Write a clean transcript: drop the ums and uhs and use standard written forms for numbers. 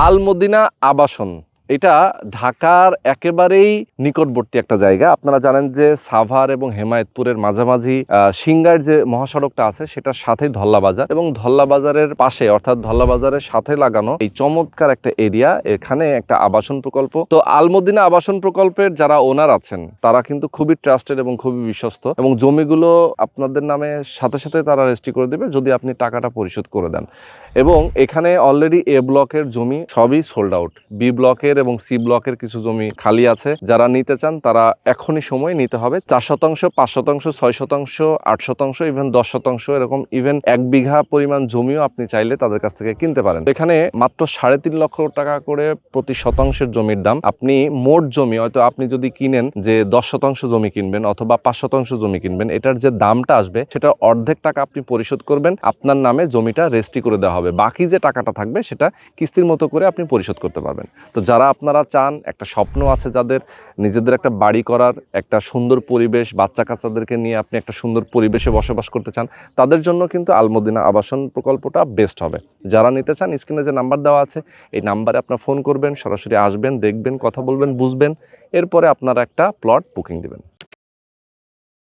আল-মদিনা আবাসন, এটা ঢাকার একেবারেই নিকটবর্তী একটা জায়গা। আপনারা জানেন যে সাভার এবং হেমায়েতপুরের মাঝামাঝি সিংগার যে মহাসড়কটা আছে সেটার সাথেই ধল্লা বাজার, এবং ধল্লা বাজারের পাশে অর্থাৎ ধল্লা বাজারের সাথে লাগানো এই চমৎকার একটা এরিয়া, এখানে একটা আবাসন প্রকল্প। তো আল-মদিনা আবাসন প্রকল্পের যারা ওনার আছেন তারা কিন্তু খুবই ট্রাস্টেড এবং খুবই বিশ্বস্ত, এবং জমিগুলো আপনাদের নামে সাথে সাথে তারা রেজিস্ট্রি করে দেবে যদি আপনি টাকাটা পরিশোধ করে দেন। এবং এখানে অলরেডি এ ব্লকের জমি সবই সোল্ড আউট, বি ব্লকের এবং সি ব্লকের কিছু জমি খালি আছে। যারা নিতে চান তারা এখনই সময় নিতে হবে। 4%, 5%, 6%, 8%, ইভেন 10%, এরকম ইভেন 1 বিঘা পরিমাণ জমিও আপনি চাইলে তাদের কাছ থেকে কিনতে পারেন। এখানে মাত্র 3.5 লক্ষ টাকা করে প্রতি শতাংশের জমির দাম। আপনি মোট জমি হয়তো আপনি যদি কিনেন যে 10% জমি কিনবেন অথবা 5% জমি কিনবেন, এটার যে দামটা আসবে সেটা অর্ধেক টাকা আপনি পরিশোধ করবেন, আপনার নামে জমিটা রেজিস্ট্রি করে দেওয়া হবে, বাকি যে টাকাটা থাকবে সেটা কিস্তির মতো করে আপনি পরিশোধ করতে পারবেন। তো যারা আপনারা চান, একটা স্বপ্ন আছে যাদের নিজেদের একটা বাড়ি করার, একটা সুন্দর পরিবেশ, বাচ্চা কাচ্চাদেরকে নিয়ে আপনি একটা সুন্দর পরিবেশে বসবাস করতে চান, তাদের জন্য কিন্তু আল-মদিনা আবাসন প্রকল্পটা বেস্ট হবে। যারা নিতে চান স্ক্রিনে যে নাম্বার দেওয়া আছে এই নাম্বারে আপনারা ফোন করবেন, সরাসরি আসবেন, দেখবেন, কথা বলবেন, বুঝবেন, এরপরে আপনারা একটা প্লট বুকিং দিবেন।